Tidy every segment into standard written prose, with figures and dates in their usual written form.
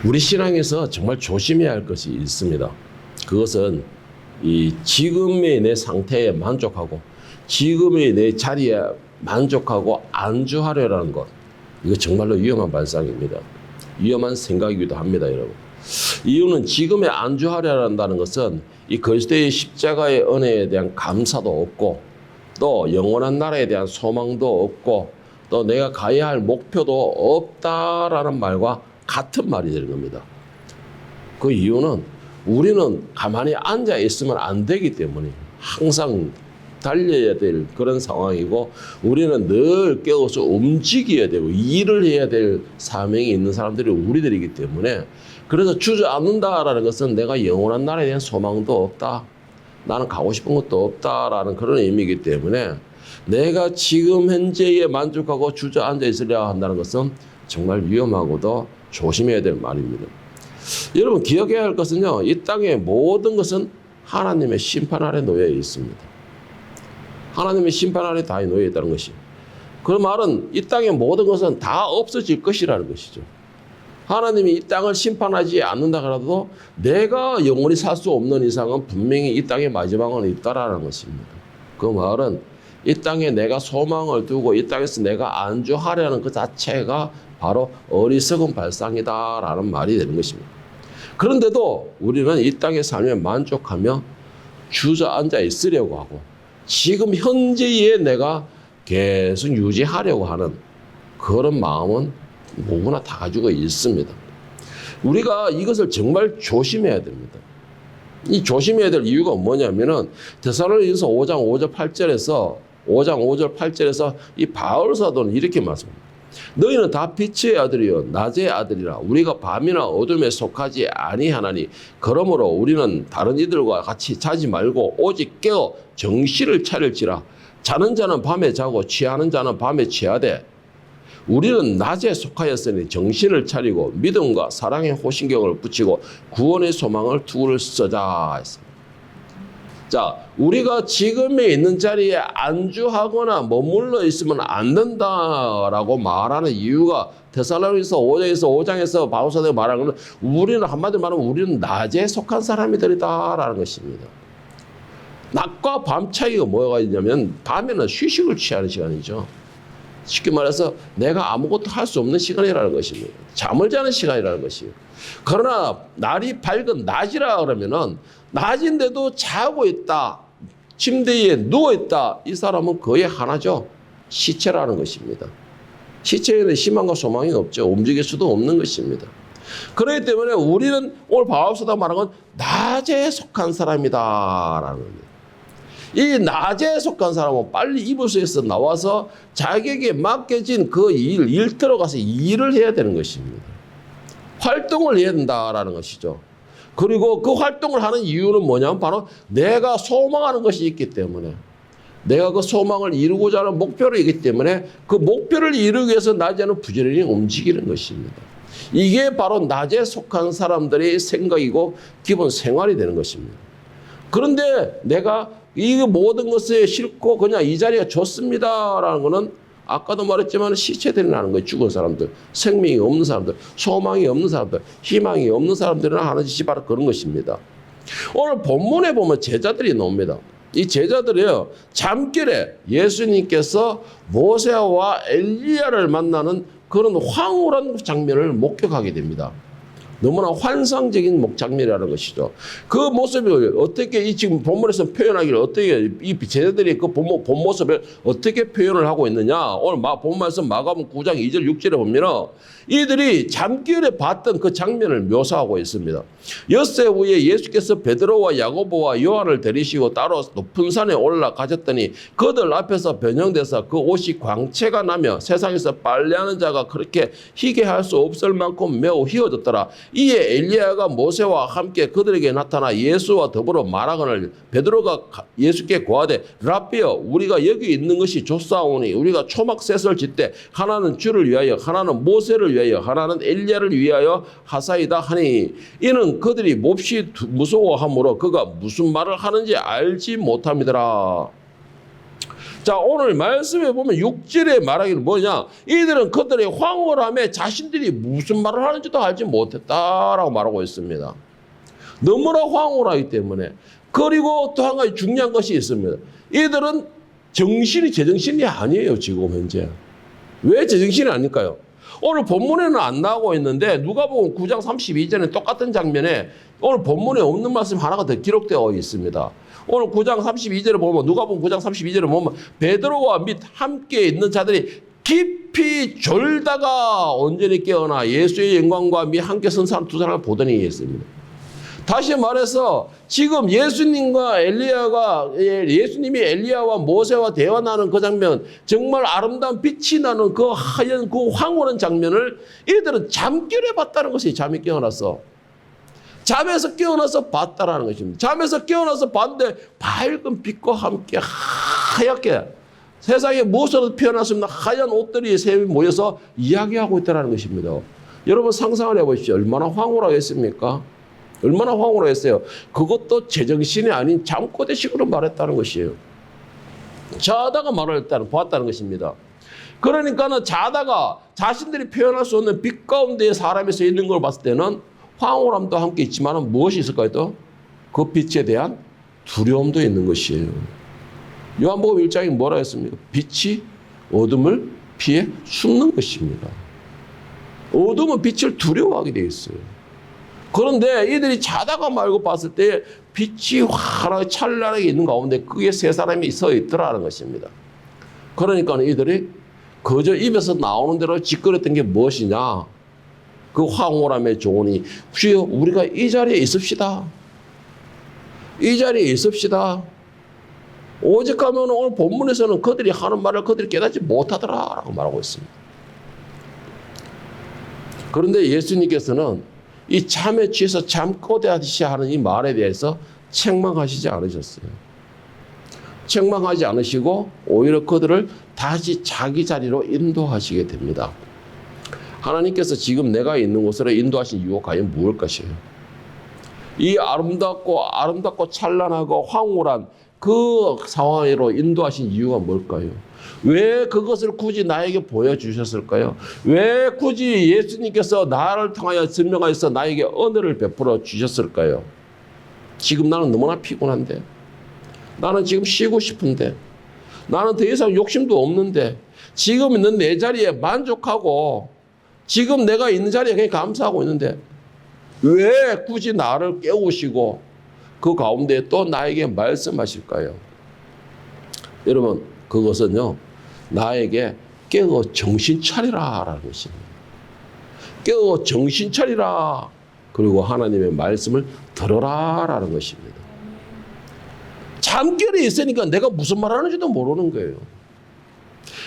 우리 신앙에서 정말 조심해야 할 것이 있습니다. 그것은 이 지금의 내 상태에 만족하고 지금의 내 자리에 만족하고 안주하려라는 것. 이거 정말로 위험한 발상입니다. 위험한 생각이기도 합니다, 여러분. 이유는 지금에 안주하려 한다는 것은 이 그리스도의 십자가의 은혜에 대한 감사도 없고 또 영원한 나라에 대한 소망도 없고 또 내가 가야 할 목표도 없다라는 말과 같은 말이 되는 겁니다. 그 이유는 우리는 가만히 앉아 있으면 안 되기 때문에 항상 달려야 될 그런 상황이고 우리는 늘 깨어서 움직여야 되고 일을 해야 될 사명이 있는 사람들이 우리들이기 때문에 그래서 주저앉는다라는 것은 내가 영원한 나라에 대한 소망도 없다. 나는 가고 싶은 것도 없다라는 그런 의미이기 때문에 내가 지금 현재에 만족하고 주저앉아 있으려 한다는 것은 정말 위험하고도 조심해야 될 말입니다. 여러분 기억해야 할 것은요. 이 땅의 모든 것은 하나님의 심판 아래 놓여 있습니다. 하나님의 심판 아래 다 놓여 있다는 것이. 그 말은 이 땅의 모든 것은 다 없어질 것이라는 것이죠. 하나님이 이 땅을 심판하지 않는다 하더라도 내가 영원히 살 수 없는 이상은 분명히 이 땅의 마지막은 있다라는 것입니다. 그 말은 이 땅에 내가 소망을 두고 이 땅에서 내가 안주하려는 그 자체가 바로 어리석은 발상이다라는 말이 되는 것입니다. 그런데도 우리는 이 땅의 삶에 만족하며 주저앉아 있으려고 하고 지금 현재에 내가 계속 유지하려고 하는 그런 마음은 누구나 다 가지고 있습니다. 우리가 이것을 정말 조심해야 됩니다. 이 조심해야 될 이유가 뭐냐면은 데살로니가서 5장 5절 8절에서 이 바울 사도는 이렇게 말씀합니다. 너희는 다 빛의 아들이요 낮의 아들이라 우리가 밤이나 어둠에 속하지 아니하나니 그러므로 우리는 다른 이들과 같이 자지 말고 오직 깨어 정신을 차릴지라 자는 자는 밤에 자고 취하는 자는 밤에 취하되 우리는 낮에 속하였으니 정신을 차리고 믿음과 사랑의 호신경을 붙이고 구원의 소망을 두를 쓰자 했습니다. 자, 우리가 지금에 있는 자리에 안주하거나 머물러 있으면 안 된다라고 말하는 이유가 데살로니가서 5장에서 바울 사도가 말하는 것은 우리는 한마디로 말하면 우리는 낮에 속한 사람들이다라는 것입니다. 낮과 밤 차이가 뭐가 있냐면 밤에는 휴식을 취하는 시간이죠. 쉽게 말해서 내가 아무것도 할 수 없는 시간이라는 것입니다. 잠을 자는 시간이라는 것이에요. 그러나 날이 밝은 낮이라 그러면은 낮인데도 자고 있다. 침대에 누워 있다. 이 사람은 거의 하나죠. 시체라는 것입니다. 시체에는 희망과 소망이 없죠. 움직일 수도 없는 것입니다. 그렇기 때문에 우리는 오늘 바울 사도가 말한 건 낮에 속한 사람이다라는 겁니다. 이 낮에 속한 사람은 빨리 이불소에서 나와서 자기에게 맡겨진 그 일 들어가서 일을 해야 되는 것입니다. 활동을 해야 된다라는 것이죠. 그리고 그 활동을 하는 이유는 뭐냐면 바로 내가 소망하는 것이 있기 때문에 내가 그 소망을 이루고자 하는 목표를 있기 때문에 그 목표를 이루기 위해서 낮에는 부지런히 움직이는 것입니다. 이게 바로 낮에 속한 사람들의 생각이고 기본 생활이 되는 것입니다. 그런데 내가 이 모든 것에 싫고 그냥 이 자리가 좋습니다라는 것은 아까도 말했지만 시체들이라는 거예요. 죽은 사람들, 생명이 없는 사람들, 소망이 없는 사람들, 희망이 없는 사람들은 하는 짓이 바로 그런 것입니다. 오늘 본문에 보면 제자들이 나옵니다. 이 제자들이요, 잠결에 예수님께서 모세와 엘리야를 만나는 그런 황홀한 장면을 목격하게 됩니다. 너무나 환상적인 장면이라는 것이죠. 그 모습을 어떻게 이 지금 본문에서 표현하기를 어떻게 이 제자들이 그 본 모습을 어떻게 표현을 하고 있느냐. 오늘 본 말씀 마가복음 9장 2절 6절에 보면 이들이 잠결에 봤던 그 장면을 묘사하고 있습니다. 엿새 후에 예수께서 베드로와 야고보와 요한을 데리시고 따로 높은 산에 올라가셨더니 그들 앞에서 변형돼서 그 옷이 광채가 나며 세상에서 빨래하는 자가 그렇게 희게 할 수 없을 만큼 매우 희어졌더라. 이에 엘리야가 모세와 함께 그들에게 나타나 예수와 더불어 말하거늘 베드로가 예수께 고하되 랍비여 우리가 여기 있는 것이 좋사오니 우리가 초막셋을 짓되 하나는 주를 위하여 하나는 모세를 위하여 하나는 엘리야를 위하여 하사이다 하니 이는 그들이 몹시 무서워하므로 그가 무슨 말을 하는지 알지 못함이더라. 자, 오늘 말씀에 보면 6절에 말하기는 뭐냐? 이들은 그들의 황홀함에 자신들이 무슨 말을 하는지도 알지 못했다라고 말하고 있습니다. 너무나 황홀하기 때문에. 그리고 또 한 가지 중요한 것이 있습니다. 이들은 제정신이 아니에요, 지금 현재. 왜 제정신이 아닐까요? 오늘 본문에는 안 나오고 있는데 누가복음 9장 32절에 똑같은 장면에 오늘 본문에 없는 말씀 하나가 더 기록되어 있습니다. 오늘 9장 32절을 보면 누가복음 9장 32절을 보면 베드로와 및 함께 있는 자들이 깊이 졸다가 온전히 깨어나 예수의 영광과 및 함께 선 사람 두 사람을 보더니 했습니다. 다시 말해서 지금 예수님이 엘리야와 모세와 대화하는 그 장면, 정말 아름다운 빛이 나는 그 하얀 그 황홀한 장면을 이들은 잠결에 봤다는 것이, 잠이 깨어났어. 잠에서 깨어나서 봤다라는 것입니다. 잠에서 깨어나서 봤는데 밝은 빛과 함께 하얗게 세상에 무엇으로 표현했습니다. 하얀 옷들이 새 모여서 이야기하고 있다는 것입니다. 여러분 상상을 해보십시오. 얼마나 황홀하겠습니까? 얼마나 황홀했어요. 그것도 제정신이 아닌 잠꼬대식으로 말했다는 것이에요. 자다가 봤다는 것입니다. 그러니까는 자다가 자신들이 표현할 수 없는 빛 가운데 사람이 서 있는 걸 봤을 때는 황홀함도 함께 있지만 무엇이 있을까요? 또? 그 빛에 대한 두려움도 있는 것이에요. 요한복음 1장에 뭐라 했습니까? 빛이 어둠을 피해 숨는 것입니다. 어둠은 빛을 두려워하게 되어 있어요. 그런데 이들이 자다가 말고 봤을 때 빛이 환하게 찬란하게 있는 가운데 그게 세 사람이 서 있더라는 것입니다. 그러니까 이들이 그저 입에서 나오는 대로 짓거렸던 게 무엇이냐? 그 황홀함의 조언이 주여 우리가 이 자리에 있읍시다. 이 자리에 있읍시다. 오직 하면 오늘 본문에서는 그들이 하는 말을 그들이 깨닫지 못하더라라고 말하고 있습니다. 그런데 예수님께서는 이 잠에 취해서 잠꼬대하듯이 하는 이 말에 대해서 책망하시지 않으셨어요. 책망하지 않으시고 오히려 그들을 다시 자기 자리로 인도하시게 됩니다. 하나님께서 지금 내가 있는 곳으로 인도하신 이유가 과연 무엇일 것이에요? 이 아름답고 찬란하고 황홀한 그 상황으로 인도하신 이유가 뭘까요? 왜 그것을 굳이 나에게 보여주셨을까요? 왜 굳이 예수님께서 나를 통하여 설명하여서 나에게 은혜를 베풀어 주셨을까요? 지금 나는 너무나 피곤한데, 나는 지금 쉬고 싶은데, 나는 더 이상 욕심도 없는데, 지금 있는 내 자리에 만족하고 지금 내가 있는 자리에 그냥 감사하고 있는데 왜 굳이 나를 깨우시고 그 가운데 또 나에게 말씀하실까요? 여러분, 그것은요, 나에게 깨어 정신 차리라 라는 것입니다. 깨어 정신 차리라. 그리고 하나님의 말씀을 들어라 라는 것입니다. 잠결에 있으니까 내가 무슨 말 하는지도 모르는 거예요.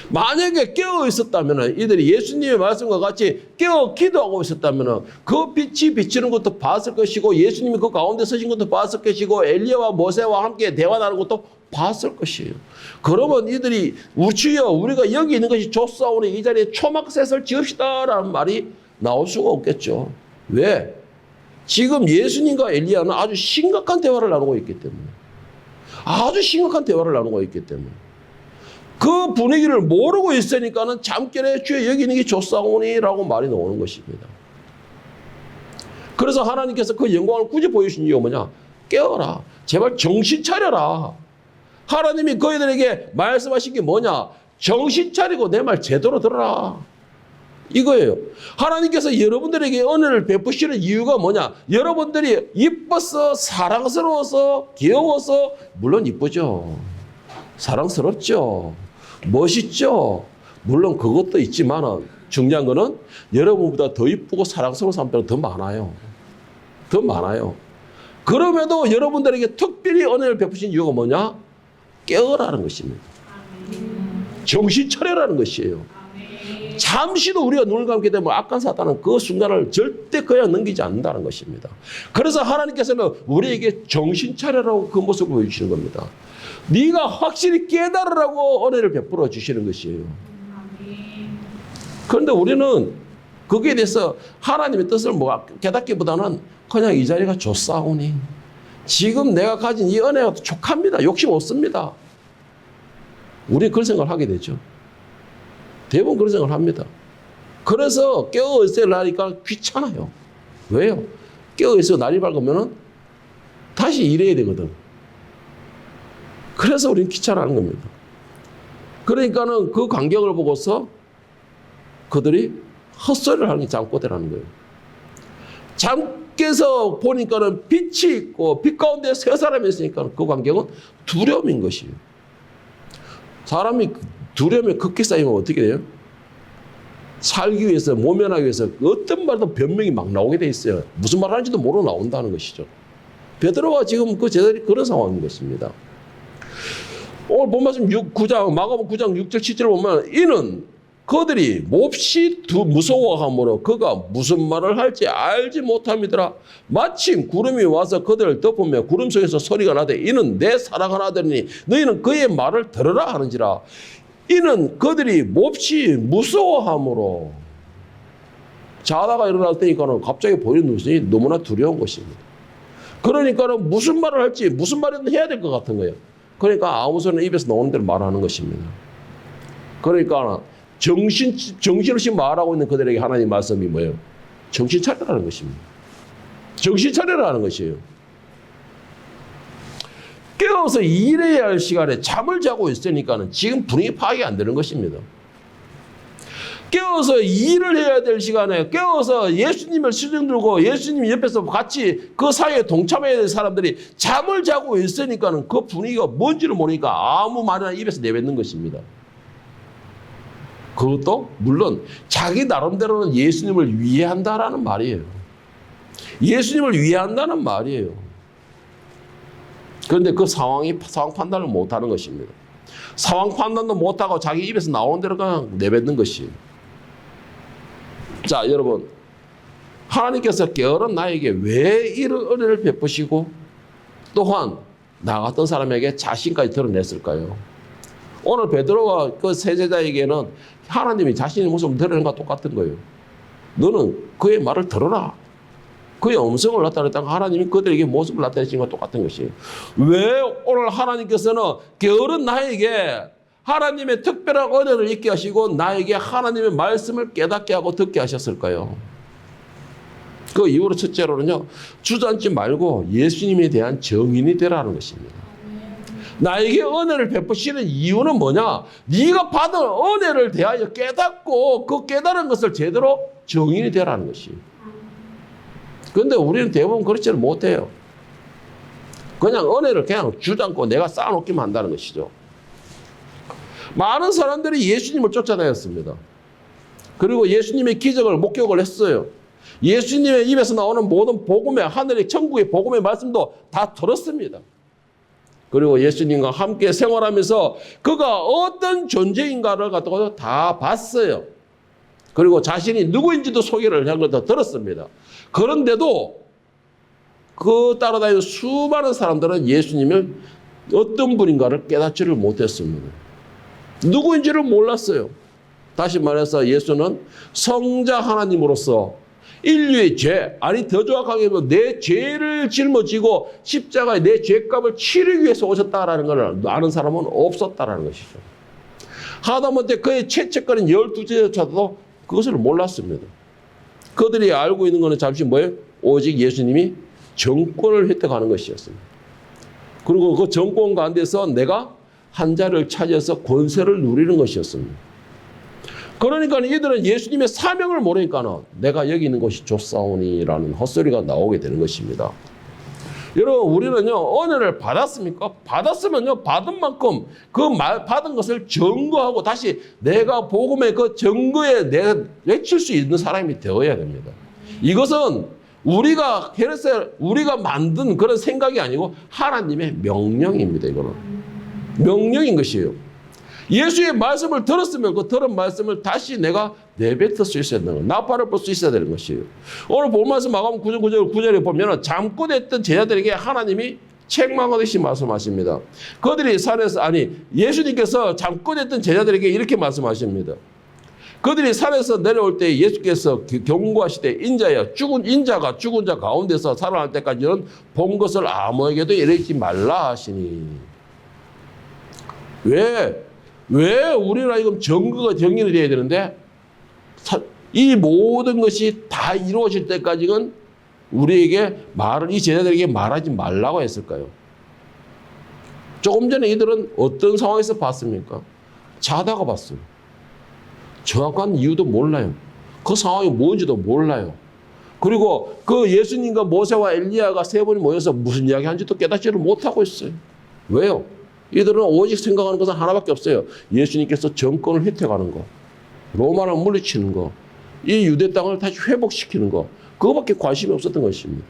만약에 깨어 있었다면, 이들이 예수님의 말씀과 같이 깨어 기도하고 있었다면 그 빛이 비치는 것도 봤을 것이고, 예수님이 그 가운데 서신 것도 봤을 것이고, 엘리야와 모세와 함께 대화하는 것도 봤을 것이에요. 그러면 이들이 주여 우리가 여기 있는 것이 좋사오니 이 자리에 초막셋을 지읍시다 라는 말이 나올 수가 없겠죠. 왜? 지금 예수님과 엘리야는 아주 심각한 대화를 나누고 있기 때문에, 아주 심각한 대화를 나누고 있기 때문에 그 분위기를 모르고 있으니까는 잠결에 주여 여기 있는 게 좋사오니라고 말이 나오는 것입니다. 그래서 하나님께서 그 영광을 굳이 보여주신 이유가 뭐냐? 깨어라. 제발 정신 차려라. 하나님이 그들에게 말씀하신 게 뭐냐? 정신 차리고 내 말 제대로 들어라. 이거예요. 하나님께서 여러분들에게 은혜를 베푸시는 이유가 뭐냐? 여러분들이 이뻐서, 사랑스러워서, 귀여워서, 물론 이쁘죠. 사랑스럽죠. 멋있죠. 물론 그것도 있지만 중요한 거는 여러분보다 더 이쁘고 사랑스러운 사람들은 더 많아요. 더 많아요. 그럼에도 여러분들에게 특별히 은혜를 베푸신 이유가 뭐냐? 깨어라는 것입니다. 정신 차려라는 것이에요. 잠시도 우리가 눈을 감게 되면 악한 사탄은 그 순간을 절대 그냥 넘기지 않는다는 것입니다. 그래서 하나님께서는 우리에게 정신 차려라고 그 모습을 보여주시는 겁니다. 네가 확실히 깨달으라고 은혜를 베풀어 주시는 것이에요. 그런데 우리는 거기에 대해서 하나님의 뜻을 깨닫기보다는 그냥 이 자리가 좋사오니, 지금 내가 가진 이 은혜가 족합니다. 욕심 없습니다. 우리 그런 생각을 하게 되죠. 대부분 그런 생각을 합니다. 그래서 깨어 있어야 하니까 귀찮아요. 왜요? 깨어 있어 날이 밝으면은 다시 일해야 되거든. 그래서 우리는 귀찮아하는 겁니다. 그러니까는 그 광경을 보고서 그들이 헛소리를 하는 게 잠꼬대라는 거예요. 잠께서 보니까는 빛이 있고 빛 가운데 세 사람이 있으니까 그 광경은 두려움인 것이에요. 사람이 두려움에 극히 쌓이면 어떻게 돼요? 살기 위해서, 모면하기 위해서 어떤 말도 변명이 막 나오게 돼 있어요. 무슨 말 하는지도 모르고 나온다는 것이죠. 베드로가 지금 그 제자들이 그런 상황인 것입니다. 오늘 본 말씀 9장, 마가복음 9장 6절 7절을 보면 이는 그들이 몹시 무서워함으로 그가 무슨 말을 할지 알지 못함이더라. 마침 구름이 와서 그들을 덮으며 구름 속에서 소리가 나되 이는 내 사랑하는 아들이니 너희는 그의 말을 들으라 하는지라. 이는 그들이 몹시 무서워함으로 자다가 일어날 때니까는 갑자기 보이는 눈이 너무나 두려운 것입니다. 그러니까는 무슨 말을 할지 무슨 말이든 해야 될 것 같은 거예요. 그러니까 아무 소리나 입에서 나오는 대로 말하는 것입니다. 그러니까 정신없이 말하고 있는 그들에게 하나님 말씀이 뭐예요? 정신 차리라는 것입니다. 정신 차리라는 것이에요. 깨어서 일해야 할 시간에 잠을 자고 있으니까는 지금 분위기 파악이 안 되는 것입니다. 깨어서 일을 해야 될 시간에 깨어서 예수님을 시중 들고 예수님 옆에서 같이 그 사회에 동참해야 될 사람들이 잠을 자고 있으니까는 그 분위기가 뭔지를 모르니까 아무 말이나 입에서 내뱉는 것입니다. 그것도 물론 자기 나름대로는 예수님을 위해한다라는 말이에요. 예수님을 위해한다는 말이에요. 그런데 그 상황 판단을 못하는 것입니다. 상황 판단도 못하고 자기 입에서 나오는 대로 그냥 내뱉는 것이에요. 자, 여러분, 하나님께서 게으른 나에게 왜 이런 은혜를 베푸시고 또한 나 같은 사람에게 자신까지 드러냈을까요? 오늘 베드로가 그 세 제자에게는 하나님이 자신의 모습을 드러낸 것과 똑같은 거예요. 너는 그의 말을 들어라. 그의 음성을 나타냈다가 하나님이 그들에게 모습을 나타내신 것과 똑같은 것이에요. 왜 오늘 하나님께서는 게으른 나에게 하나님의 특별한 은혜를 있게 하시고 나에게 하나님의 말씀을 깨닫게 하고 듣게 하셨을까요? 그 이유로 첫째로는요, 주저앉지 말고 예수님에 대한 정인이 되라는 것입니다. 나에게 은혜를 베푸시는 이유는 뭐냐? 네가 받은 은혜를 대하여 깨닫고 그 깨달은 것을 제대로 정인이 되라는 것이에요. 그런데 우리는 대부분 그렇지는 못해요. 그냥 은혜를 그냥 주저앉고 내가 쌓아놓기만 한다는 것이죠. 많은 사람들이 예수님을 쫓아다녔습니다. 그리고 예수님의 기적을 목격을 했어요. 예수님의 입에서 나오는 모든 복음의 하늘의 천국의 복음의 말씀도 다 들었습니다. 그리고 예수님과 함께 생활하면서 그가 어떤 존재인가를 갖다가 다 봤어요. 그리고 자신이 누구인지도 소개를 한 것도 들었습니다. 그런데도 그 따라다니는 수많은 사람들은 예수님을 어떤 분인가를 깨닫지를 못했습니다. 누구인지를 몰랐어요. 다시 말해서 예수는 성자 하나님으로서 인류의 죄, 아니 더 정확하게 내 죄를 짊어지고 십자가에 내 죄값을 치르기 위해서 오셨다라는 걸 아는 사람은 없었다라는 것이죠. 하다못해 그의 채찍거린 12제자도 그것을 몰랐습니다. 그들이 알고 있는 것은 잠시 뭐예요? 오직 예수님이 정권을 획득하는 것이었습니다. 그리고 그 정권 가운데서 내가 한 자를 차지해서 권세를 누리는 것이었습니다. 그러니까 이들은 예수님의 사명을 모르니까는 내가 여기 있는 곳이 좋사오니라는 헛소리가 나오게 되는 것입니다. 여러분, 우리는요, 은혜를 받았습니까? 받았으면요, 받은 만큼 그 받은 것을 증거하고 다시 내가 복음의 그 증거에 내가 외칠 수 있는 사람이 되어야 됩니다. 이것은 우리가 만든 그런 생각이 아니고 하나님의 명령입니다. 이거는 명령인 것이에요. 예수의 말씀을 들었으면 그 들은 말씀을 다시 내가 내뱉을 수 있어야 되는 거예요. 나팔을 불 수 있어야 되는 것이에요. 오늘 본 말씀 마가복음 9장 9절에 보면 잠꼬대했던 제자들에게 하나님이 책망하듯이 말씀하십니다. 그들이 산에서 예수님께서 잠꼬대했던 제자들에게 이렇게 말씀하십니다. 그들이 산에서 내려올 때 예수께서 경고하시되 인자가 죽은 자 가운데서 살아날 때까지는 본 것을 아무에게도 이르지 말라 하시니. 왜? 왜 우리나라 지금 정거가 정리가 돼야 되는데 이 모든 것이 다 이루어질 때까지는 우리에게 이 제자들에게 말하지 말라고 했을까요? 조금 전에 이들은 어떤 상황에서 봤습니까? 자다가 봤어요. 정확한 이유도 몰라요. 그 상황이 뭔지도 몰라요. 그리고 그 예수님과 모세와 엘리야가 세 분이 모여서 무슨 이야기 하는지도 깨닫지를 못하고 있어요. 왜요? 이들은 오직 생각하는 것은 하나밖에 없어요. 예수님께서 정권을 획득하는 거, 로마를 물리치는 거, 이 유대 땅을 다시 회복시키는 거, 그거밖에 관심이 없었던 것입니다.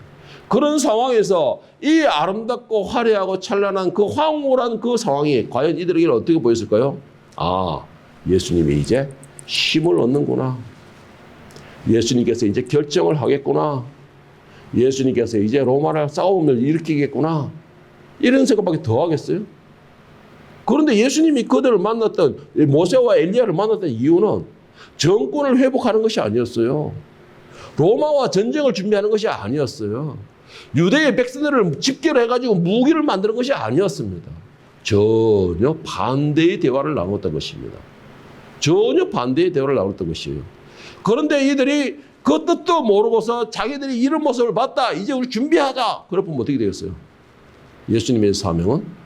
그런 상황에서 이 아름답고 화려하고 찬란한 그 황홀한 그 상황이 과연 이들에게는 어떻게 보였을까요? 아, 예수님이 이제 힘을 얻는구나. 예수님께서 이제 결정을 하겠구나. 예수님께서 이제 로마를 싸움을 일으키겠구나. 이런 생각밖에 더 하겠어요? 그런데 예수님이 그들을 만났던, 모세와 엘리야를 만났던 이유는 정권을 회복하는 것이 아니었어요. 로마와 전쟁을 준비하는 것이 아니었어요. 유대의 백성들을 집결을 해가지고 무기를 만드는 것이 아니었습니다. 전혀 반대의 대화를 나눴던 것입니다. 전혀 반대의 대화를 나눴던 것이에요. 그런데 이들이 그 뜻도 모르고서 자기들이 이런 모습을 봤다. 이제 우리 준비하자. 그러면 어떻게 되겠어요? 예수님의 사명은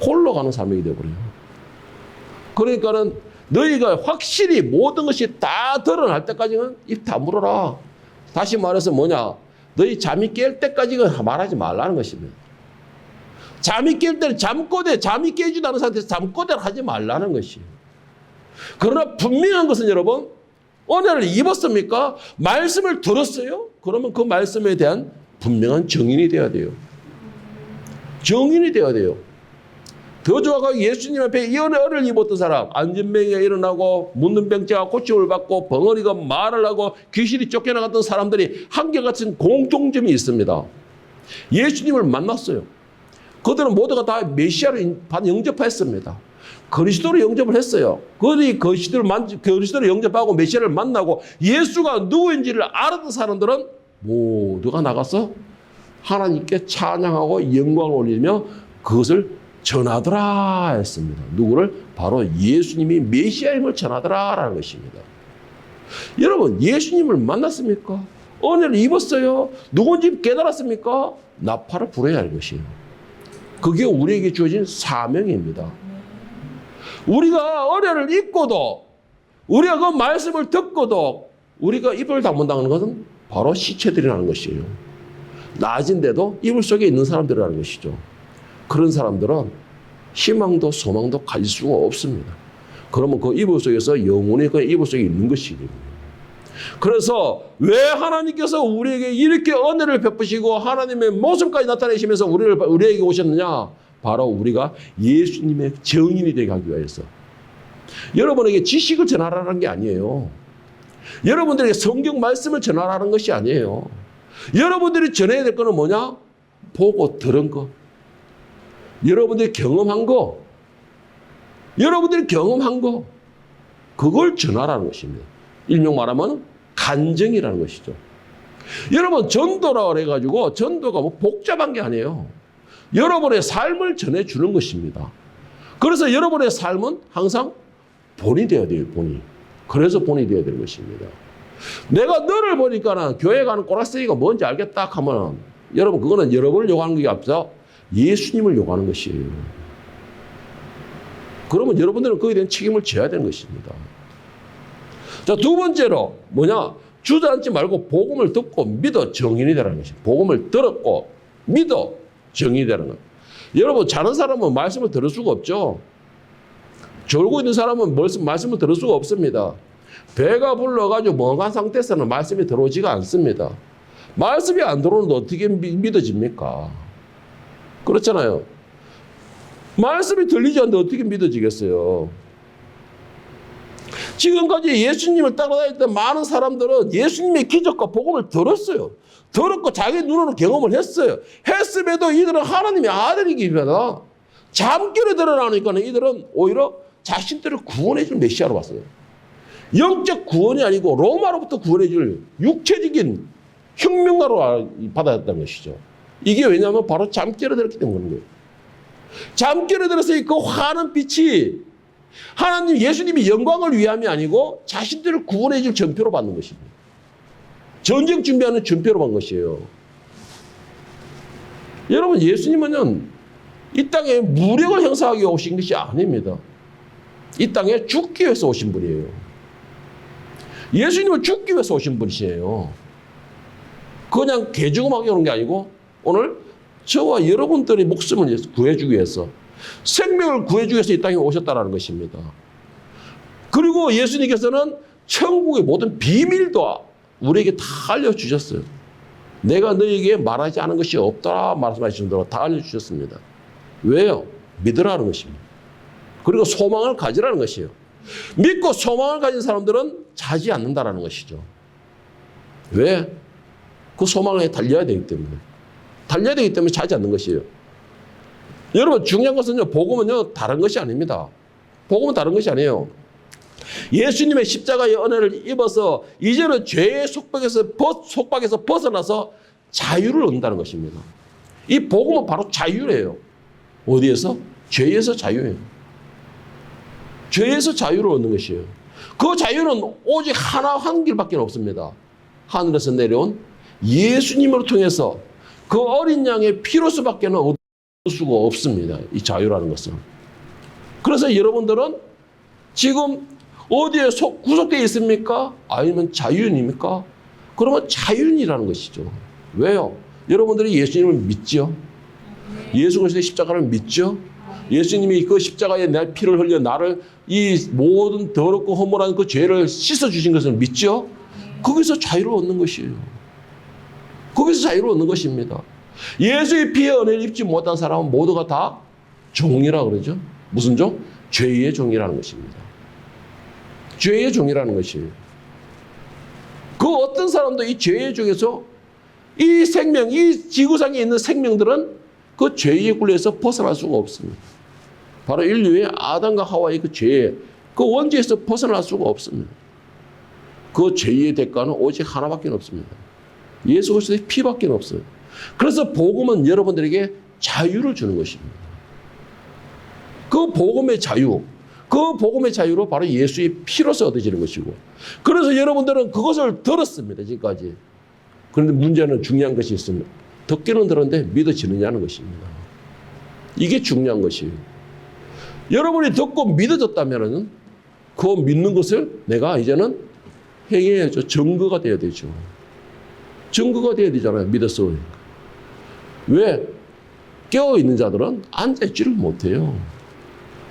홀로 가는 사명이 되어버려요. 그러니까는 너희가 확실히 모든 것이 다 드러날 때까지는 입 다물어라. 다시 말해서 뭐냐? 너희 잠이 깰 때까지는 말하지 말라는 것입니다. 잠이 깰 때는 잠이 깨지도 않은 상태에서 잠꼬대를 하지 말라는 것이에요. 그러나 분명한 것은 여러분, 은혜를 입었습니까? 말씀을 들었어요? 그러면 그 말씀에 대한 분명한 증인이 되어야 돼요. 증인이 되어야 돼요. 더 좋아가 예수님 앞에 이 은혜를 입었던 사람, 안진병이 일어나고 묻는 병자가 고침을 받고 벙어리가 말을 하고 귀신이 쫓겨나갔던 사람들이 한결같은 공통점이 있습니다. 예수님을 만났어요. 그들은 모두가 다 메시아를 영접했습니다. 그리스도를 영접을 했어요. 그리스도를 영접하고 메시아를 만나고 예수가 누구인지를 알았던 사람들은 모두가 나가서 하나님께 찬양하고 영광을 올리며 그것을 전하더라 했습니다. 누구를? 바로 예수님이 메시아임을 전하더라라는 것입니다. 여러분, 예수님을 만났습니까? 은혜를 입었어요? 누군지 깨달았습니까? 나팔을 불어야 할 것이에요. 그게 우리에게 주어진 사명입니다. 우리가 은혜를 입고도, 우리가 그 말씀을 듣고도 우리가 입을 다문다는 것은 바로 시체들이라는 것이에요. 낮은데도 이불 속에 있는 사람들이라는 것이죠. 그런 사람들은 희망도 소망도 가질 수가 없습니다. 그러면 그 이불 속에서 영원히 그 이불 속에 있는 것이거든요. 그래서 왜 하나님께서 우리에게 이렇게 은혜를 베푸시고 하나님의 모습까지 나타내시면서 우리에게 오셨느냐? 바로 우리가 예수님의 증인이 되게 하기 위해서. 여러분에게 지식을 전하라는 게 아니에요. 여러분들에게 성경 말씀을 전하라는 것이 아니에요. 여러분들이 전해야 될 거는 뭐냐? 보고 들은 거. 여러분들이 경험한 거. 여러분들이 경험한 거. 그걸 전하라는 것입니다. 일명 말하면 간증이라는 것이죠. 여러분, 전도라 그래가지고 전도가 뭐 복잡한 게 아니에요. 여러분의 삶을 전해주는 것입니다. 그래서 여러분의 삶은 항상 본이 되어야 돼요, 본이. 그래서 본이 되어야 되는 것입니다. 내가 너를 보니까는 교회 가는 꼬락서기가 뭔지 알겠다 하면 여러분, 그거는 여러분을 요구하는 게 앞서 예수님을 요구하는 것이에요. 그러면 여러분들은 거기에 대한 책임을 져야 되는 것입니다. 자, 두 번째로 뭐냐? 주저앉지 말고 복음을 듣고 믿어 정인이 되라는 것입니다. 복음을 들었고 믿어 정인이 되라는 것. 여러분, 자는 사람은 말씀을 들을 수가 없죠. 졸고 있는 사람은 말씀을 들을 수가 없습니다. 배가 불러가지고 멍한 상태에서는 말씀이 들어오지가 않습니다. 말씀이 안 들어오는데 어떻게 믿어집니까? 그렇잖아요. 말씀이 들리지 않는데 어떻게 믿어지겠어요? 지금까지 예수님을 따라다녔던 많은 사람들은 예수님의 기적과 복음을 들었어요. 들었고 자기 눈으로 경험을 했어요. 했음에도 이들은 하나님의 아들이기보다 잠결에 드러나니까 이들은 오히려 자신들을 구원해 줄 메시아로 봤어요. 영적 구원이 아니고 로마로부터 구원해 줄 육체적인 혁명가로 받아들였다는 것이죠. 이게 왜냐하면 바로 잠결에 들었기 때문에 그런 거예요. 잠결에 들었으니 그 환한 빛이 하나님 예수님이 영광을 위함이 아니고 자신들을 구원해 줄 전표로 받는 것입니다. 전쟁 준비하는 전표로 받는 것이에요. 여러분 예수님은 이 땅에 무력을 행사하기 위해 오신 것이 아닙니다. 이 땅에 죽기 위해서 오신 분이에요. 예수님은 죽기 위해서 오신 분이시에요. 그냥 개죽음하게 오는 게 아니고 오늘 저와 여러분들의 목숨을 구해주기 위해서 생명을 구해주기 위해서 이 땅에 오셨다는 것입니다. 그리고 예수님께서는 천국의 모든 비밀도 우리에게 다 알려주셨어요. 내가 너에게 말하지 않은 것이 없다 말씀하신 대로 다 알려주셨습니다. 왜요? 믿으라는 것입니다. 그리고 소망을 가지라는 것이에요. 믿고 소망을 가진 사람들은 자지 않는다라는 것이죠. 왜? 그 소망에 달려야 되기 때문에. 달려야 되기 때문에 자지 않는 것이에요. 여러분 중요한 것은요, 복음은요 다른 것이 아닙니다. 복음은 다른 것이 아니에요. 예수님의 십자가의 은혜를 입어서 이제는 죄의 속박에서 벗어나서 자유를 얻는다는 것입니다. 이 복음은 바로 자유예요. 어디에서? 죄에서 자유예요. 죄에서 자유를 얻는 것이에요. 그 자유는 오직 한 길밖에 없습니다. 하늘에서 내려온 예수님을 통해서 그 어린 양의 피로수밖에 얻을 수가 없습니다. 이 자유라는 것은. 그래서 여러분들은 지금 어디에 구속되어 있습니까? 아니면 자유인입니까? 그러면 자유인이라는 것이죠. 왜요? 여러분들이 예수님을 믿죠? 예수 그리스도의 십자가를 믿죠? 예수님이 그 십자가에 내 피를 흘려 나를 이 모든 더럽고 허물한 그 죄를 씻어주신 것을 믿죠? 거기서 자유를 얻는 것이에요. 거기서 자유를 얻는 것입니다. 예수의 피의 은혜를 입지 못한 사람은 모두가 다 종이라고 그러죠. 무슨 종? 죄의 종이라는 것입니다. 죄의 종이라는 것이에요. 그 어떤 사람도 이 죄의 종에서 이 생명, 이 지구상에 있는 생명들은 그 죄의 굴레에서 벗어날 수가 없습니다. 바로 인류의 아담과 하와의 그 죄, 그 원죄에서 벗어날 수가 없습니다. 그 죄의 대가는 오직 하나밖에 없습니다. 예수 그리스도의 피밖에 없어요. 그래서 복음은 여러분들에게 자유를 주는 것입니다. 그 복음의 자유, 그 복음의 자유로 바로 예수의 피로서 얻어지는 것이고, 그래서 여러분들은 그것을 들었습니다. 지금까지. 그런데 문제는 중요한 것이 있습니다. 듣기는 들었는데 믿어지느냐는 것입니다. 이게 중요한 것이에요. 여러분이 듣고 믿어졌다면 그 믿는 것을 내가 이제는 행해야죠. 증거가 돼야 되죠. 증거가 돼야 되잖아요. 믿었어. 왜? 깨어있는 자들은 앉아있지를 못해요.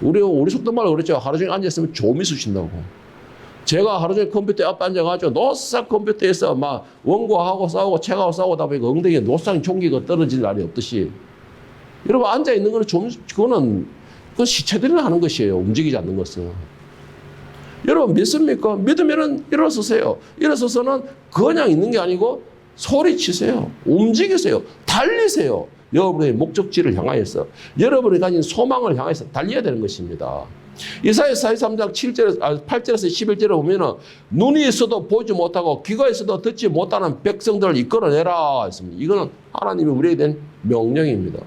우리 속도 말로 그랬죠. 하루 종일 앉아있으면 좀이 쑤신다고. 제가 하루 종일 컴퓨터에 앞에 앉아가지고 노상 컴퓨터에서 막 원고하고 싸우고 책하고 싸우다 보니까 엉덩이에 노상 종기가 떨어질 날이 없듯이, 여러분 앉아있는 거는 그거는 시체들이 하는 것이에요. 움직이지 않는 것은. 여러분 믿습니까? 믿으면은 일어서세요. 일어서서는 그냥 있는 게 아니고 소리치세요. 움직이세요. 달리세요. 여러분의 목적지를 향하여서, 여러분이 가진 소망을 향해서 달려야 되는 것입니다. 이사야 43장 8절에서 11절에 보면은 눈이 있어도 보지 못하고 귀가 있어도 듣지 못하는 백성들을 이끌어내라 했습니다. 이거는 하나님이 우리에게 된 명령입니다.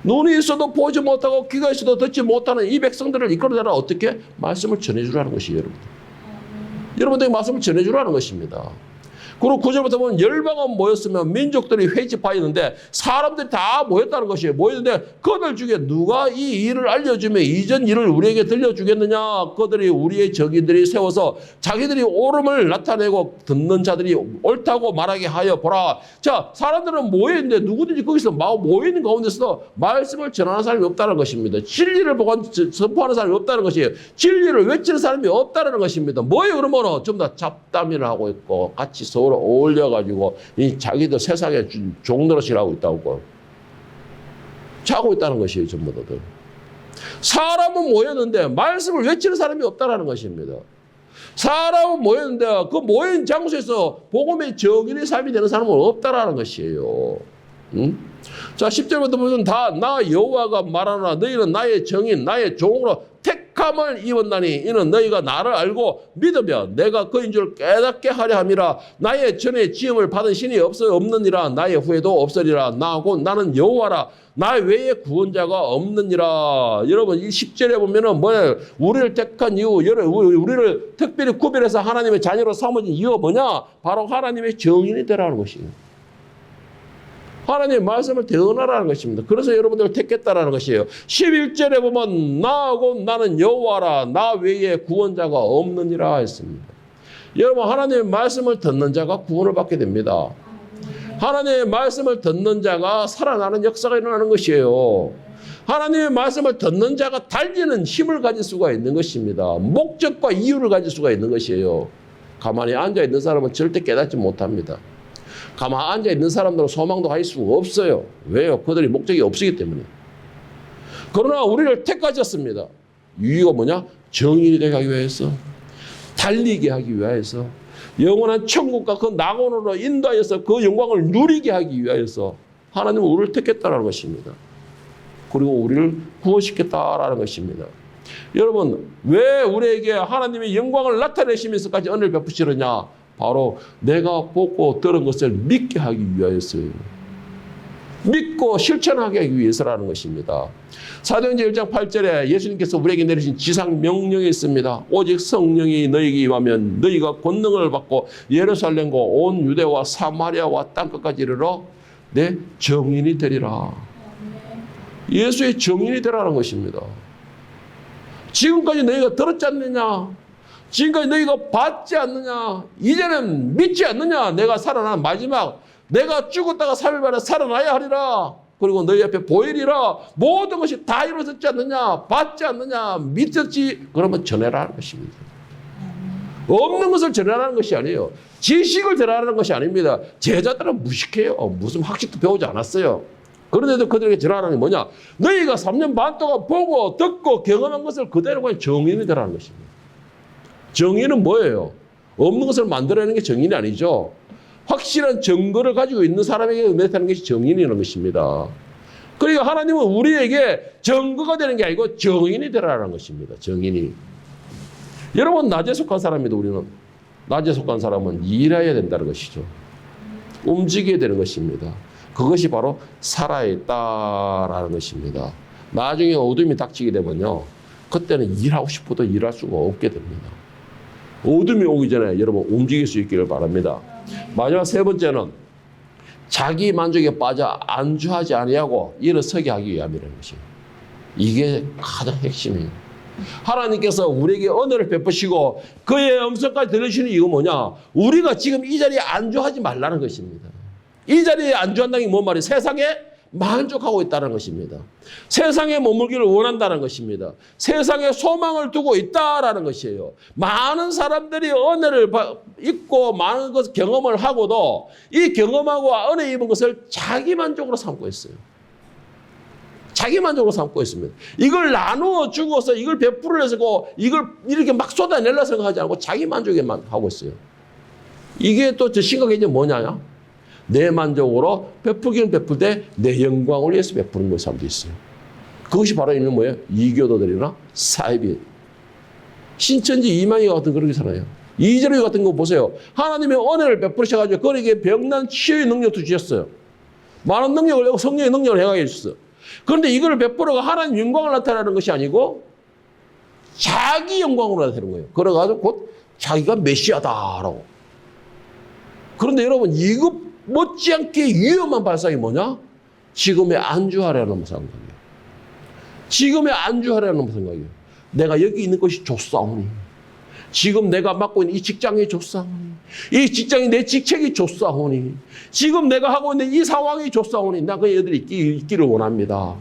눈이 있어도 보지 못하고 귀가 있어도 듣지 못하는 이 백성들을 이끌어내라. 어떻게? 말씀을 전해주라는 것이에요. 여러분들에게 말씀을 전해주라는 것입니다. 그리고 9절부터 보면 열방은 모였으면 민족들이 회집하였는데 사람들이 다 모였다는 것이에요. 모였는데 그들 중에 누가 이 일을 알려주며 이전 일을 우리에게 들려주겠느냐. 그들이 우리의 적인들이 세워서 자기들이 옳음을 나타내고 듣는 자들이 옳다고 말하게 하여 보라. 자, 사람들은 모여있는데 누구든지 거기서 모여있는 가운데서도 말씀을 전하는 사람이 없다는 것입니다. 진리를 보고 선포하는 사람이 없다는 것이에요. 진리를 외치는 사람이 없다는 것입니다. 뭐예요? 그러면 좀 더 잡담을 하고 있고 같이 서로 어울려가지고 이 자기들 세상에 종노릇을 하고 있다고 자고 있다는 것이에요. 전부 다들. 사람은 모였는데 말씀을 외치는 사람이 없다는 것입니다. 사람은 모였는데 그 모인 장소에서 복음의 정인의 삶이 되는 사람은 없다는 것이에요. 자, 10절부터 보면 다 나 여호와가 말하노라. 너희는 나의 정인 나의 종으로 택한 택함을 입었나니 이는 너희가 나를 알고 믿으면 내가 그인 줄 깨닫게 하려 함이라. 나의 전에 지음을 받은 신이 없느니라. 나의 후에도 없으리라. 나하고 나는 여호와라. 나 외에 구원자가 없느니라. 여러분 이 10절에 보면은 뭐예요? 우리를 택한 이유, 우리를 특별히 구별해서 하나님의 자녀로 삼은 이유가 뭐냐? 바로 하나님의 정인이 되라는 것이에요. 하나님의 말씀을 대언하라는 것입니다. 그래서 여러분들을 택했다라는 것이에요. 11절에 보면 나하고 나는 여호와라. 나 외에 구원자가 없느니라 했습니다. 여러분 하나님의 말씀을 듣는 자가 구원을 받게 됩니다. 하나님의 말씀을 듣는 자가 살아나는 역사가 일어나는 것이에요. 하나님의 말씀을 듣는 자가 달리는 힘을 가질 수가 있는 것입니다. 목적과 이유를 가질 수가 있는 것이에요. 가만히 앉아있는 사람은 절대 깨닫지 못합니다. 가만히 앉아있는 사람들은 소망도 가질 수가 없어요. 왜요? 그들이 목적이 없기 때문에. 그러나 우리를 택하셨습니다. 이유가 뭐냐? 정인이 되게 하기 위해서, 달리게 하기 위해서, 영원한 천국과 그 낙원으로 인도하여서 그 영광을 누리게 하기 위하여서 하나님은 우리를 택했다는 것입니다. 그리고 우리를 구원시켰다라는 것입니다. 여러분 왜 우리에게 하나님의 영광을 나타내시면서까지 은혜를 베푸시느냐? 바로 내가 보고 들은 것을 믿게 하기 위하여서요. 믿고 실천하게 하기 위해서라는 것입니다. 사도행전 1장 8절에 예수님께서 우리에게 내리신 지상 명령이 있습니다. 오직 성령이 너희에게 임하면 너희가 권능을 받고 예루살렘과 온 유대와 사마리아와 땅끝까지 이르러 내 정인이 되리라. 예수의 정인이 되라는 것입니다. 지금까지 너희가 들었지 않느냐? 지금까지 너희가 봤지 않느냐? 이제는 믿지 않느냐? 내가 살아난 마지막, 내가 죽었다가 3일 만에 살아나야 하리라. 그리고 너희 앞에 보이리라. 모든 것이 다 이루어졌지 않느냐? 봤지 않느냐? 믿었지? 그러면 전해라는 것입니다. 없는 것을 전해라는 것이 아니에요. 지식을 전하라는 것이 아닙니다. 제자들은 무식해요. 무슨 학식도 배우지 않았어요. 그런데도 그들에게 전하라는 게 뭐냐? 너희가 3년 반 동안 보고 듣고 경험한 것을 그대로 그냥 정인이 되라는 것입니다. 정인은 뭐예요? 없는 것을 만들어내는 게 정인이 아니죠. 확실한 증거를 가지고 있는 사람에게 은혜타는 것이 정인이라는 것입니다. 그러니까 하나님은 우리에게 증거가 되는 게 아니고 정인이 되라는 것입니다. 정인이. 여러분 낮에 속한 사람입니다. 우리는. 낮에 속한 사람은 일해야 된다는 것이죠. 움직여야 되는 것입니다. 그것이 바로 살아있다라는 것입니다. 나중에 어둠이 닥치게 되면요. 그때는 일하고 싶어도 일할 수가 없게 됩니다. 어둠이 오기 전에 여러분 움직일 수 있기를 바랍니다. 마지막 세 번째는 자기 만족에 빠져 안주하지 아니하고 일어서게 하기 위함이라는 것입니다. 이게 가장 핵심이에요. 하나님께서 우리에게 은혜를 베푸시고 그의 음성까지 들으시는 이유가 뭐냐? 우리가 지금 이 자리에 안주하지 말라는 것입니다. 이 자리에 안주한다는 게 뭔 말이에요? 세상에 만족하고 있다는 것입니다. 세상에 머물기를 원한다는 것입니다. 세상에 소망을 두고 있다는 것이에요. 많은 사람들이 은혜를 입고 많은 것을 경험을 하고도 이 경험하고 은혜 입은 것을 자기 만족으로 삼고 있어요. 자기 만족으로 삼고 있습니다. 이걸 나누어 주고서 이걸 베풀어서 이걸 이렇게 막 쏟아내려 생각하지 않고 자기 만족에만 하고 있어요. 이게 또 저 심각한 게 뭐냐냐? 내 만족으로 베풀기는 베풀되 내 영광을 위해서 베푸는 그 사람도 있어요. 그것이 바로 있는 뭐예요? 이교도들이나 사이비, 신천지 이만희 같은 그런 게 살아요. 이재룡 같은 거 보세요. 하나님의 은혜를 베푸셔가지고 그에게 병난 치유의 능력도 주셨어요. 많은 능력을, 성령의 능력을 행하게 해주셨어요. 그런데 이걸 베풀어가 하나님 영광을 나타내는 것이 아니고 자기 영광으로 나타내는 거예요. 그래가지고 곧 자기가 메시아다라고. 그런데 여러분 이거 못지않게 위험한 발상이 뭐냐? 지금에 안주하려는 생각이에요. 지금에 안주하려는 생각이에요. 내가 여기 있는 것이 좋사오니, 지금 내가 맡고 있는 이 직장이 좋사오니, 이 직장이 내 직책이 좋사오니, 지금 내가 하고 있는 이 상황이 좋사오니 나 그 애들이 있기를 원합니다.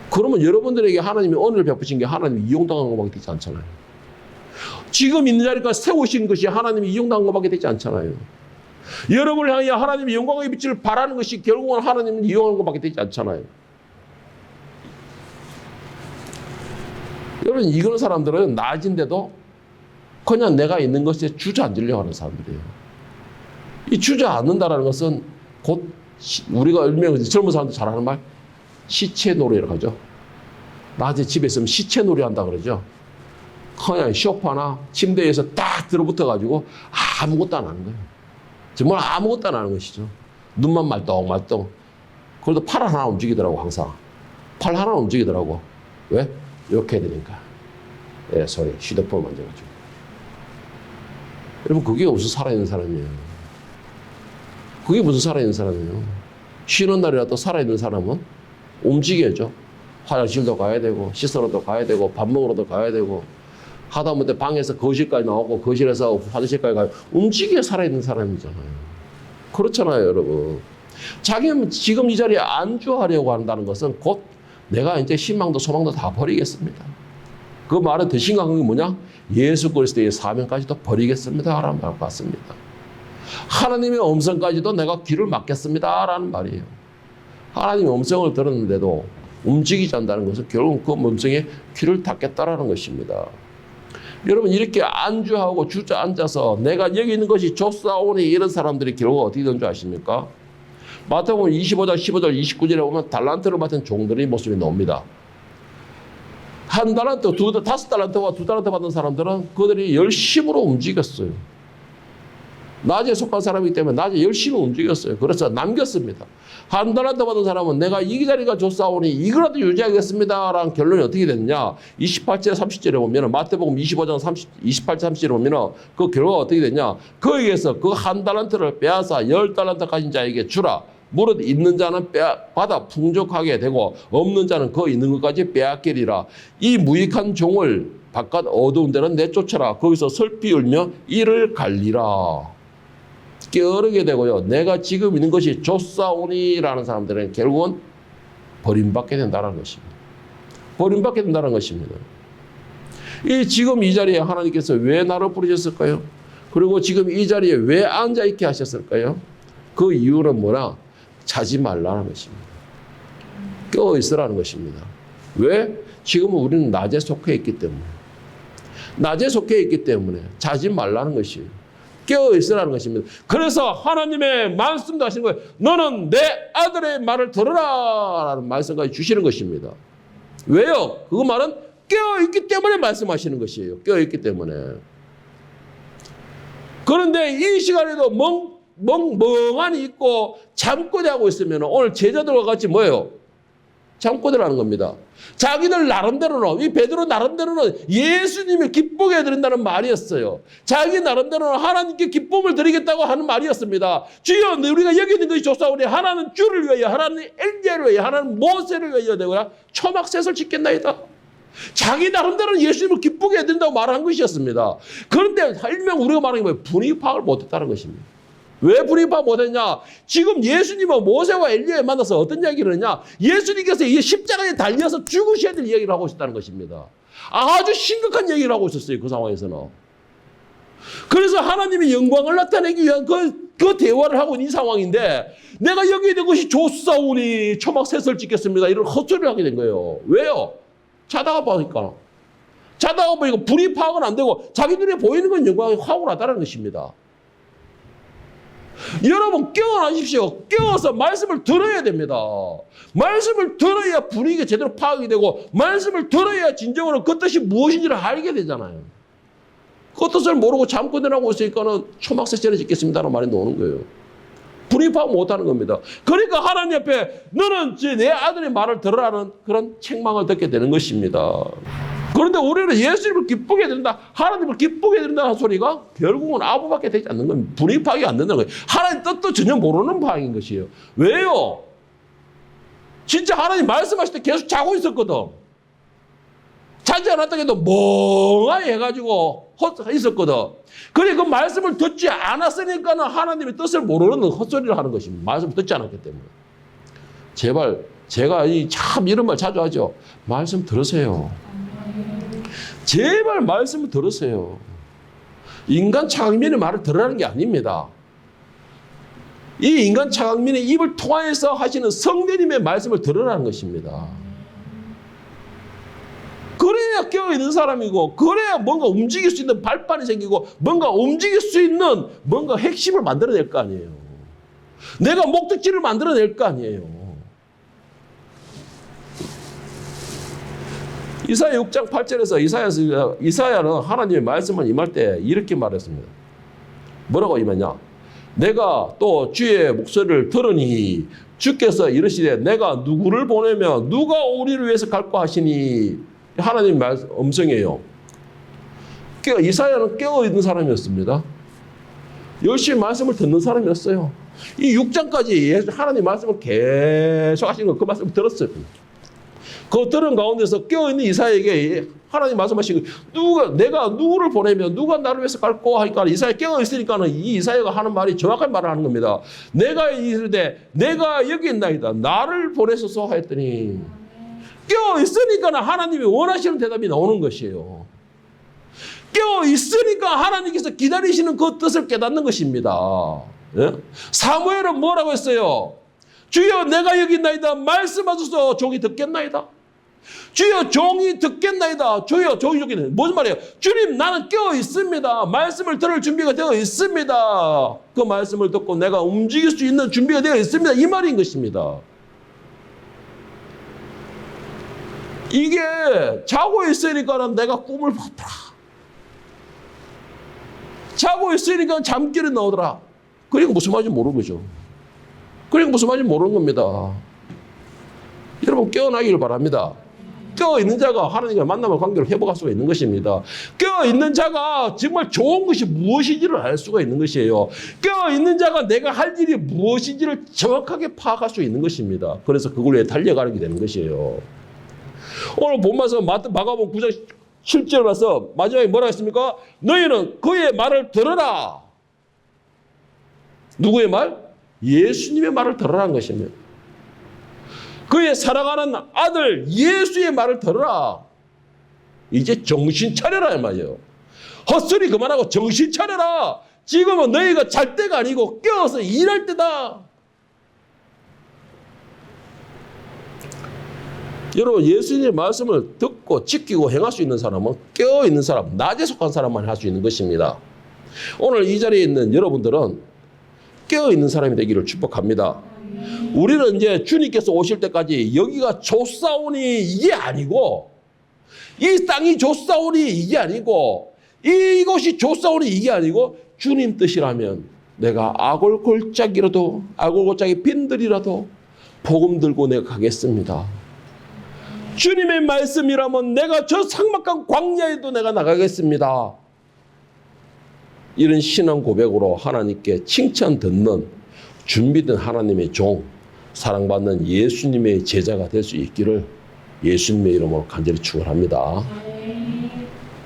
그러면 여러분들에게 하나님이 은혜를 베푸신 게 하나님이 이용당한 것밖에 되지 않잖아요. 지금 있는 자리까지 세우신 것이 하나님이 이용당한 것밖에 되지 않잖아요. 여러분을 향해 하나님의 영광의 빛을 발하는 것이 결국은 하나님을 이용하는 것밖에 되지 않잖아요. 여러분 이런 사람들은 낮인데도 그냥 내가 있는 것에 주저앉으려고 하는 사람들이에요. 이 주저앉는다는 것은 곧 우리가 젊은 사람들 잘 하는 말 시체 노래라고 하죠. 낮에 집에 있으면 시체놀이 한다 그러죠. 그냥 소파나 침대에서 딱 들어붙어가지고 아무것도 안 하는 거예요. 정말 아무것도 안 하는 것이죠. 눈만 말똥말똥. 그래도 팔 하나 움직이더라고, 항상. 팔 하나 움직이더라고. 왜? 이렇게 해야 되니까. 예, 소리. 휴대폰 만져가지고. 여러분, 그게 무슨 살아있는 사람이에요? 그게 무슨 살아있는 사람이에요? 쉬는 날이라도 살아있는 사람은 움직여야죠. 화장실도 가야 되고, 씻으러도 가야 되고, 밥 먹으러도 가야 되고, 하다못해 방에서 거실까지 나오고, 거실에서 화장실까지 가요. 움직여 살아있는 사람이잖아요. 그렇잖아요, 여러분. 자기는 지금 이 자리에 안주하려고 한다는 것은 곧 내가 이제 희망도 소망도 다 버리겠습니다. 그 말은 더 심각한 게 뭐냐? 예수 그리스도의 사명까지도 버리겠습니다. 라는 말 같습니다. 하나님의 음성까지도 내가 귀를 막겠습니다. 라는 말이에요. 하나님의 음성을 들었는데도 움직이지 않는다는 것은 결국 그 음성에 귀를 닫겠다라는 것입니다. 여러분, 이렇게 안주하고 주저앉아서 내가 여기 있는 것이 좋사오니 이런 사람들이 결국 어떻게 되는 줄 아십니까? 마태복음 25장, 15절, 29절에 보면 달란트를 맡은 종들의 모습이 나옵니다. 한 달란트, 다섯 달란트와 두 달란트 받은 사람들은 그들이 열심으로 움직였어요. 낮에 속한 사람이기 때문에 낮에 열심히 움직였어요. 그래서 남겼습니다. 한 달란트 받은 사람은 내가 이 자리가 좋사오니 이거라도 유지하겠습니다. 라는 결론이 어떻게 됐냐. 28절, 30절에 보면 마태복음 25장 28절, 30절에 보면 그 결과가 어떻게 됐냐. 거기에서 그 한 달란트를 빼앗아 10달란트 가진 자에게 주라. 무릇 있는 자는 받아 풍족하게 되고 없는 자는 그 있는 것까지 빼앗기리라. 이 무익한 종을 바깥 어두운 데는 내쫓아라. 거기서 슬피 울며 이를 갈리라. 깨어르게 되고요. 내가 지금 있는 것이 좋사오니라는 사람들은 결국은 버림받게 된다는 것입니다. 버림받게 된다는 것입니다. 지금 이 자리에 하나님께서 왜 나를 부르셨을까요? 그리고 지금 이 자리에 왜 앉아있게 하셨을까요? 그 이유는 뭐냐? 자지 말라는 것입니다. 깨어있으라는 것입니다. 왜? 지금은 우리는 낮에 속해 있기 때문에. 낮에 속해 있기 때문에 자지 말라는 것이에요. 깨어있으라는 것입니다. 그래서 하나님의 말씀도 하시는 거예요. 너는 내 아들의 말을 들으라 라는 말씀까지 주시는 것입니다. 왜요? 그 말은 깨어있기 때문에 말씀하시는 것이에요. 깨어있기 때문에. 그런데 이 시간에도 멍하니 있고 잠꼬대하고 있으면 오늘 제자들과 같이 뭐예요? 잠꼬대라는 겁니다. 자기들 나름대로는, 이 베드로 나름대로는 예수님을 기쁘게 해드린다는 말이었어요. 자기 나름대로는 하나님께 기쁨을 드리겠다고 하는 말이었습니다. 주여, 우리가 여기 있는 것이 좋사오니 하나는 주를 위하여, 하나는 엘리야를 위하여, 하나는 모세를 위하여 되고야 초막셋을 짓겠나이다. 자기 나름대로는 예수님을 기쁘게 해드린다고 말한 것이었습니다. 그런데 일명 우리가 말하는 게 분위기 파악을 못했다는 것입니다. 왜 분위기 파악 못했냐? 지금 예수님은 모세와 엘리야에 만나서 어떤 이야기를 했냐? 예수님께서 이 십자가에 달려서 죽으셔야 될 이야기를 하고 있었다는 것입니다. 아주 심각한 얘기를 하고 있었어요. 그 상황에서는. 그래서 하나님의 영광을 나타내기 위한 그 대화를 하고 있는 이 상황인데 내가 여기 있는 것이 좋사오니 초막셋을 짓겠습니다. 이런 헛소리를 하게 된 거예요. 왜요? 자다가 보니까 분위기 파악은 안 되고 자기 눈에 보이는 건 영광이 확 나타나는 것입니다. 여러분 깨어나십시오. 깨어서 말씀을 들어야 됩니다. 말씀을 들어야 분위기가 제대로 파악이 되고 말씀을 들어야 진정으로 그 뜻이 무엇인지를 알게 되잖아요. 그 뜻을 모르고 잠꼬대하고 있으니까는 초막셋을 짓겠습니다라는 말이 나오는 거예요. 분위기 파악 못하는 겁니다. 그러니까 하나님 앞에 너는 내 아들의 말을 들으라는 그런 책망을 듣게 되는 것입니다. 그런데 우리는 예수님을 기쁘게 해드린다, 하나님을 기쁘게 해드린다는 소리가 결국은 아무밖에 되지 않는 겁니다. 분위기 파악이 안 된다는 거예요. 하나님 뜻도 전혀 모르는 파악인 것이에요. 왜요? 진짜 하나님 말씀하실 때 계속 자고 있었거든. 자지 않았다 해도 멍하니 해가지고 있었거든. 그래 그 말씀을 듣지 않았으니까는 하나님의 뜻을 모르는 헛소리를 하는 것입니다. 말씀을 듣지 않았기 때문에. 제발 제가 참 이런 말 자주 하죠. 말씀 들으세요. 제발 말씀을 들으세요. 인간 차강민의 말을 들으라는 게 아닙니다. 이 인간 차강민의 입을 통하여서 하시는 성령님의 말씀을 들으라는 것입니다. 그래야 깨어있는 사람이고 그래야 뭔가 움직일 수 있는 발판이 생기고 뭔가 움직일 수 있는 뭔가 핵심을 만들어낼 거 아니에요. 내가 목적지를 만들어낼 거 아니에요. 이사야 6장 8절에서 이사야는 하나님의 말씀을 임할 때 이렇게 말했습니다. 뭐라고 임했냐? 내가 또 주의 목소리를 들으니 주께서 이르시되 내가 누구를 보내며 누가 우리를 위해서 갈까 하시니 하나님 음성이에요. 이사야는 깨어있는 사람이었습니다. 열심히 말씀을 듣는 사람이었어요. 이 6장까지 하나님 말씀을 계속 하시는 거 그 말씀을 들었어요. 그 들은 가운데서 깨어있는 이사야에게 하나님 말씀하시고 내가 누구를 보내면 누가 나를 위해서 갈까 하니까 이사야 깨어있으니까는 이 이사야가 하는 말이 정확한 말을 하는 겁니다. 내가 이르되 내가 여기 있나이다. 나를 보내소서 하였더니 깨어있으니까는 하나님이 원하시는 대답이 나오는 것이에요. 깨어있으니까 하나님께서 기다리시는 그 뜻을 깨닫는 것입니다. 예? 사무엘은 뭐라고 했어요? 주여 내가 여기 있나이다. 말씀하소서 종이 듣겠나이다. 주여 종이 듣겠나이다. 주여 종이 듣겠나이다. 무슨 말이에요? 주님 나는 깨어 있습니다. 말씀을 들을 준비가 되어 있습니다. 그 말씀을 듣고 내가 움직일 수 있는 준비가 되어 있습니다. 이 말인 것입니다. 이게 자고 있으니까는 내가 꿈을 봤더라. 자고 있으니까 잠결이 나오더라. 그러니까 무슨 말인지 모르는 거죠. 그러니까 무슨 말인지 모르는 겁니다. 여러분 깨어나기를 바랍니다. 깨어있는 자가 하나님과 만남을 관계를 회복할 수가 있는 것입니다. 깨어있는 자가 정말 좋은 것이 무엇인지를 알 수가 있는 것이에요. 깨어있는 자가 내가 할 일이 무엇인지를 정확하게 파악할 수 있는 것입니다. 그래서 그걸 위해 달려가게 되는 것이에요. 오늘 본문에서 마가복음 9장 7절 와서 마지막에 뭐라 했습니까? 너희는 그의 말을 들어라. 누구의 말? 예수님의 말을 들으라는 것입니다. 그의 사랑하는 아들 예수의 말을 들으라. 이제 정신 차려라 이 말이에요. 헛소리 그만하고 정신 차려라. 지금은 너희가 잘 때가 아니고 깨어서 일할 때다. 여러분 예수님의 말씀을 듣고 지키고 행할 수 있는 사람은 깨어있는 사람, 낮에 속한 사람만 할 수 있는 것입니다. 오늘 이 자리에 있는 여러분들은 깨어있는 사람이 되기를 축복합니다. 우리는 이제 주님께서 오실 때까지 여기가 좁사오니 이게 아니고 이 땅이 좁사오니 이게 아니고 이곳이 좁사오니 이게 아니고 주님 뜻이라면 내가 아골골짜기라도 아골골짜기 빈들이라도 복음 들고 내가 가겠습니다. 주님의 말씀이라면 내가 저 삭막한 광야에도 내가 나가겠습니다. 이런 신앙 고백으로 하나님께 칭찬 듣는 준비된 하나님의 종, 사랑받는 예수님의 제자가 될 수 있기를 예수님의 이름으로 간절히 축원합니다.